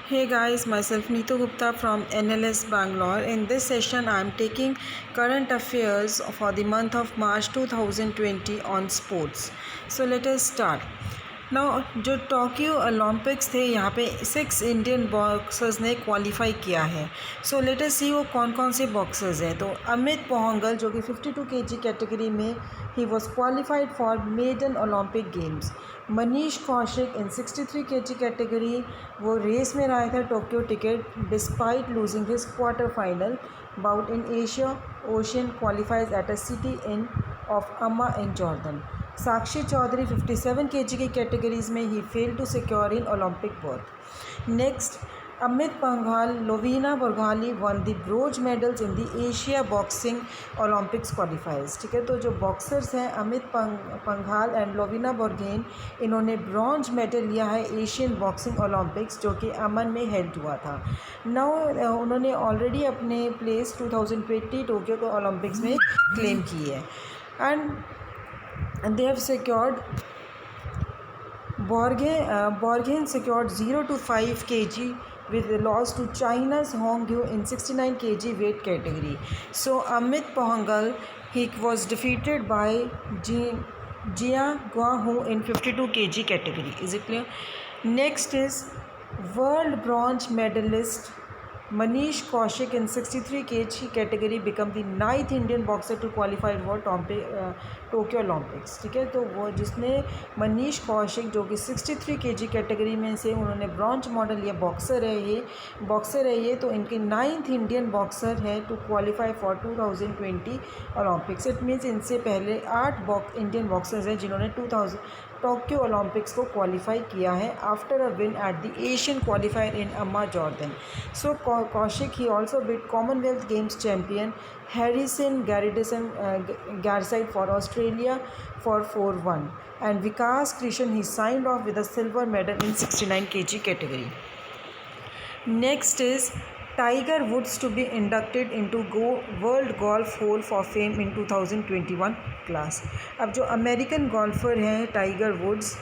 Hey guys, myself Neetu Gupta from NLS Bangalore. In this session, I am taking current affairs for the month of March 2020 on sports. So let us start. Now, जो Tokyo Olympics थे यहाँ पे 6 Indian boxers ने qualify किया है. So let us सी वो कौन कौन से बॉक्सर्स हैं. तो अमित पोहंगल जो कि 52 kg कैटेगरी में he was qualified for maiden Olympic games. Manish Kaushik in 63 kg category वो रेस में रहा था Tokyo ticket despite losing his quarter final bout in Asia Ocean qualifies at a city in of Amma in Jordan. Sakshi Chaudhary 57 kg की categories में ही fail to secure in Olympic berth. Next, Amit Panghal Lovlina Borgohain won the bronze medals in the Asia boxing Olympics qualifiers. ठीक है, तो जो boxers हैं Amit Panghal and Lovlina Borgohain, इन्होंने bronze medal लिया है एशियन बॉक्सिंग ओलंपिक्स जो कि अमन में हेल्ड हुआ था. नाउ उन्होंने ऑलरेडी अपने प्लेस 2020 टोक्यो के ओलंपिक्स में क्लेम की है. And they have secured Borgen secured 0 to 5 kg with a loss to China's Hong Yu in 69 kg weight category. So Amit Pohangal, he was defeated by Jia Guahu in 52 kg category. Is it clear? Next is world bronze medalist Manish Kaushik in 63 kg category become the 9th Indian boxer to qualify for Tokyo Olympics. ठीक है, तो वो जिसने मनीष कौशिक जो कि 63 kg category में से उन्होंने ब्रॉन्ज मॉडल लिया, बॉक्सर है ये तो इनके 9th इंडियन बॉक्सर है to qualify for 2020 Olympics. It means इनसे पहले 8 इंडियन बॉक्सर्स हैं जिन्होंने टोक्यो ओलंपिक्स को क्वालिफाई किया है after a win at the Asian qualifier in Amman Jordan. So Kaushik he also beat Commonwealth Games champion Harrison Garside for Australia for 4-1 and Vikas Krishan he signed off with a silver medal in 69 kg category. Next is Tiger Woods to be inducted into World Golf Hall of Fame in 2021 क्लास. अब जो American golfer हैं Tiger Woods,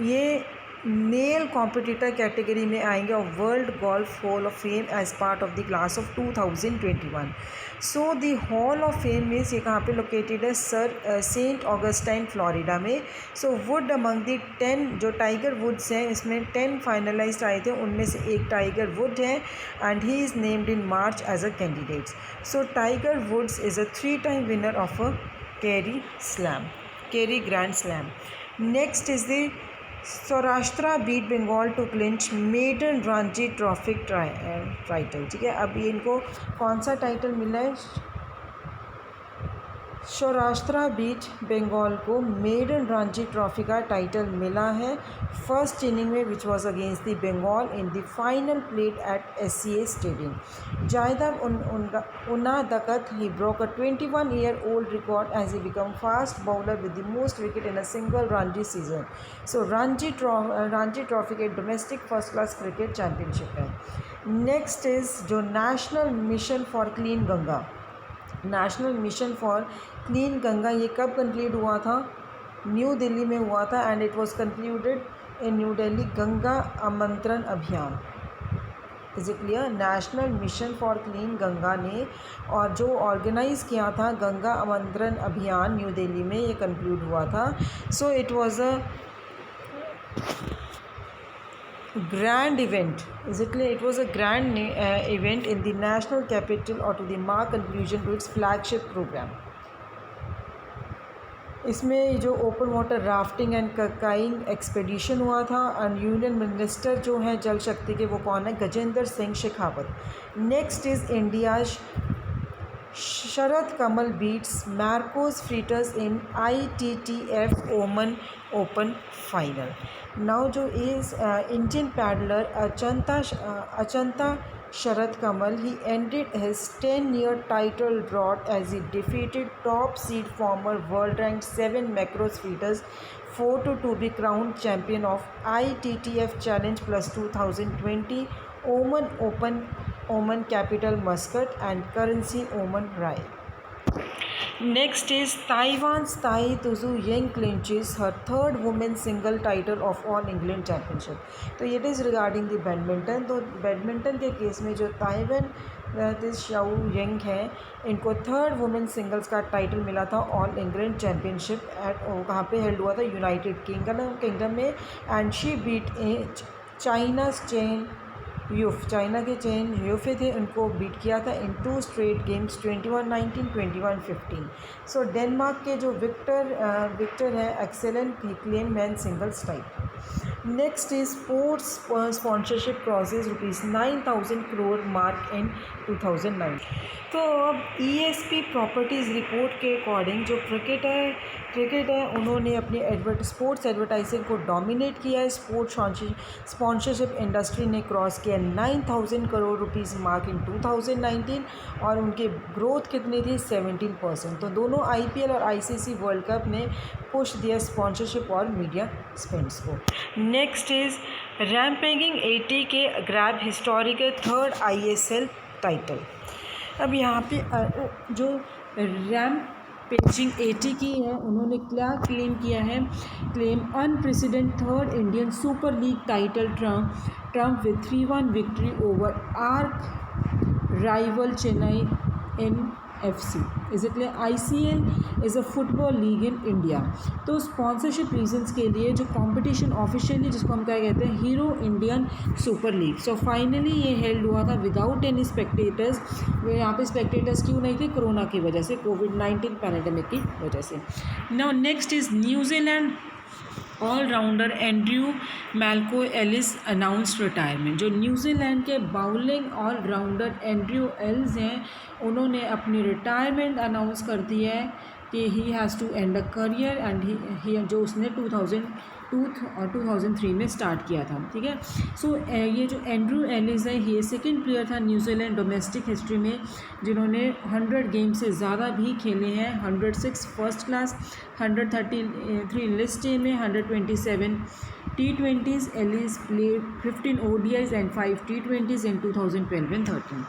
ये male competitor category में आएंगे और world golf hall of fame as part of the class of 2021. So the hall of fame means ये कहाँ पे लोकेटेड है, सेंट ऑगस्टाइन फ्लोरिडा में. सो वुड अमंग द 10 जो टाइगर वुड्स हैं इसमें 10 फाइनलाइज्ड आए थे, उनमें से एक टाइगर वुड है and he is named in March as a candidate. So Tiger Woods is a 3-time winner of a career grand slam. Next is the Saurashtra beat Bengal to clinch maiden Ranji trophy title. ठीक है, अब ये इनको कौन सा title मिला है, Saurashtra beat Bengal को मेडन रणजी ट्रॉफी का टाइटल मिला है फर्स्ट इनिंग में which was against the Bengal in the final played at SCA stadium. Jaydev Unadkat he broke a 21-year-old record as he became fast bowler with the most wicket in a single Ranji season. So Ranji trophy के domestic first class cricket championship है. Next is जो national mission for clean Ganga, ये कब complete हुआ था, new Delhi में हुआ था and it was concluded in new Delhi. Ganga आमंत्रण अभियान, is it clear, national mission for clean Ganga ने और जो ऑर्गेनाइज़ किया था गंगा आमंत्रण अभियान न्यू दिल्ली में, ये कंक्लूड हुआ था. So it was a grand event, is it clear? It was a grand event in the national capital or to the mark conclusion to its flagship program. इसमें जो open water rafting and cawing expedition हुआ था and union minister जो हैं जल शक्ति के वो कौन है, Gajendra Singh Shekhawat. Next is India Sharad Kamal beats Marcos Freitas in ITTF Oman open final. Now जो is Indian paddler Achanta Sharad Kamal, he ended his 10-year title drought as he defeated top seed former world ranked 7 Macros Feeders 4-2 to be crowned champion of ITTF Challenge Plus 2020 Oman Open, Oman Capital Muscat and Currency Oman Rai. Next is Taiwan's Tai Tuzu Yang clinches her third women's single title of All England Championship. तो it is regarding the badminton. तो badminton के case में जो Taiwan Shao young है, इनको third women singles का title मिला था ऑल इंग्लैंड चैम्पियनशिप एट कहाँ पे हेल्ड हुआ था, यूनाइटेड किंगडम में. And she beat China's Chen Yufei, China के चेन यूफे थे, उनको बीट किया था in 2 straight games 21-19 21-15. So Denmark के जो विक्टर है Axelsen he claimed men singles title. Next is sports sponsorship crosses ₹9,000 crore mark in 2009. तो अब ESP प्रॉपर्टीज़ रिपोर्ट के अकॉर्डिंग जो क्रिकेट है उन्होंने अपनी स्पोर्ट्स एडवर्टाइजिंग को डोमिनेट किया है. स्पॉन्सरशिप इंडस्ट्री ने क्रॉस किया 9,000 crore रुपीज़ मार्क इन 2019 और उनकी ग्रोथ कितनी थी 17%. तो दोनों IPL और ICC वर्ल्ड कप ने पुश दिया स्पॉन्सरशिप और मीडिया स्पेंड्स को. नेक्स्ट इज रैम्पेजिंग 80 के grab historical third ISL title. अब यहाँ पे जो रैम्पेजिंग 80 की है उन्होंने क्या क्लेम किया है, claim unprecedented third Indian super league title Trump with 3-1 victory over arc rival Chennai NFC. इसलिए ICL is a football league in India. तो स्पॉन्सरशिप रीजंस के लिए जो कंपटीशन ऑफिशियली जिसको हम क्या कहते हैं hero Indian super league, so finally ये हेल्ड हुआ था विदाउट एनी स्पेक्टेटर्स. यहाँ पे स्पेक्टेटर्स क्यों नहीं थे, कोरोना की वजह से, कोविड-19 पैंडेमिक की वजह से. Now next is New Zealand all rounder Andrew Malcolm Ellis announced retirement. जो न्यूजीलैंड के बाउलिंग ऑलराउंडर एंड्रयू एलिस हैं उन्होंने अपनी रिटायरमेंट अनाउंस कर दी है कि he has to end a career and he जो उसने 2002 और 2003 में स्टार्ट किया था. ठीक है. सो ये जो एंड्रयू एलिस है ये सेकंड प्लेयर था न्यूजीलैंड डोमेस्टिक हिस्ट्री में जिन्होंने 100 गेम से ज़्यादा भी खेले हैं. 106 फर्स्ट क्लास, 133 लिस्ट ए में, 127 T20s. Ellis played 15 ODIs and 5 T20s इन 2012 and 13.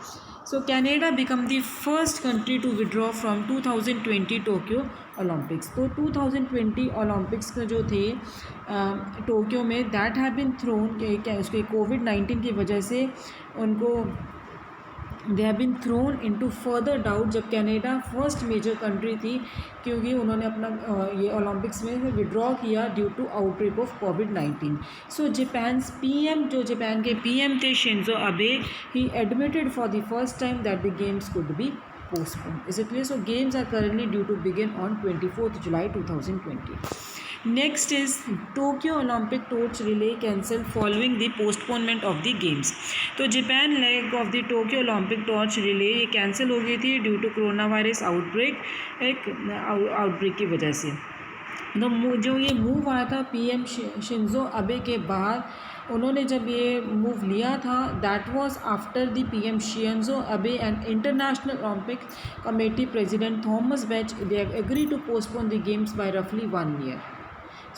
So Canada become the first country to withdraw from 2020 Tokyo Olympics. तो 2020 ओलंपिक्स का जो थे टोक्यो में दैट हैव बीन थ्रोन, उसके कोविड-19 की वजह से उनको they have been thrown into further doubt. जब कनाडा फर्स्ट मेजर कंट्री थी क्योंकि उन्होंने अपना ये ओलंपिक्स में विड्रॉ किया ड्यू टू आउटब्रेक ऑफ कोविड-19. सो जापान्स PM जो जापान के PM थे Shinzo Abe, he admitted for the first time that the games could be postponed. Is it clear? So games are currently due to begin on 24th July 2020. Next is Tokyo Olympic torch relay cancelled following the postponement of the games. तो Japan leg of the Tokyo Olympic torch relay ये cancel हो गई थी due to corona virus outbreak की वजह से. तो जो ये मूव आया था PM शिंजो अबे के बाद, उन्होंने जब ये मूव लिया था that was after the PM Shinzo Abe and International Olympic Committee president Thomas Bach they have agree to postpone the games by रफली 1 year.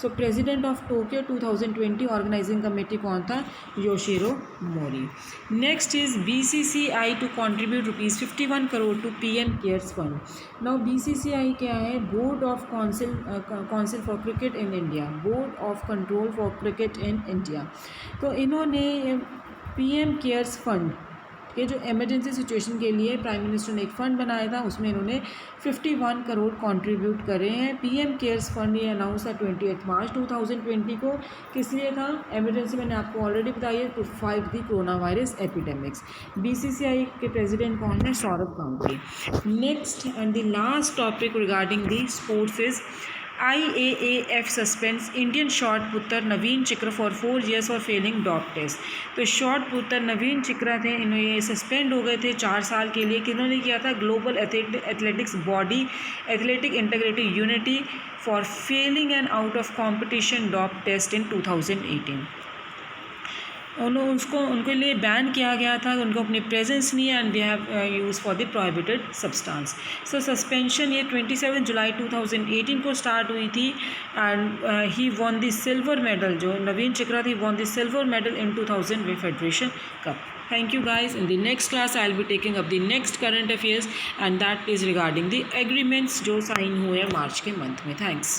So president of Tokyo 2020 organising committee कौन था, Yoshiro Mori. Next is BCCI to contribute ₹51 crore to PM cares fund. Now BCCI क्या है, board of council for cricket in India, board of control for cricket in India. तो इन्होंने PM cares fund के जो emergency situation के लिए prime minister ने एक फ़ंड बनाया था उसमें इन्होंने 51 करोड़ कंट्रीब्यूट करे हैं. PM केयर्स फंड ये अनाउंस था 28 मार्च 2020 को. किस लिए था, इमरजेंसी मैंने आपको ऑलरेडी बताई है, to fight the corona virus epidemics. BCCI के प्रेसिडेंट कौन है, Saurabh Ganguly. Next and the last topic regarding the sports is IAAF suspends Indian shot putter Naveen Chikara for 4 years for failing dope test. तो शॉट पुत्र नवीन चिक्रा थे, इन्होंने ये suspend हो गए थे 4 साल के लिए. किन्होंने किया था, global athletics body athletic integrity unit for failing and out of competition dope test in 2018. उनके लिए बैन किया गया था, उनको अपनी प्रेजेंस नहीं है, and they have use for the prohibited substance. So suspension ये 27 जुलाई 2018 को स्टार्ट हुई थी, and he won the silver medal, जो नवीन चिकरा थी, won the silver medal in 2000 way federation cup. Thank you guys. In the next class I will be taking up the next current affairs, and that is regarding the agreements जो sign हुए हैं मार्च के month में। Thanks.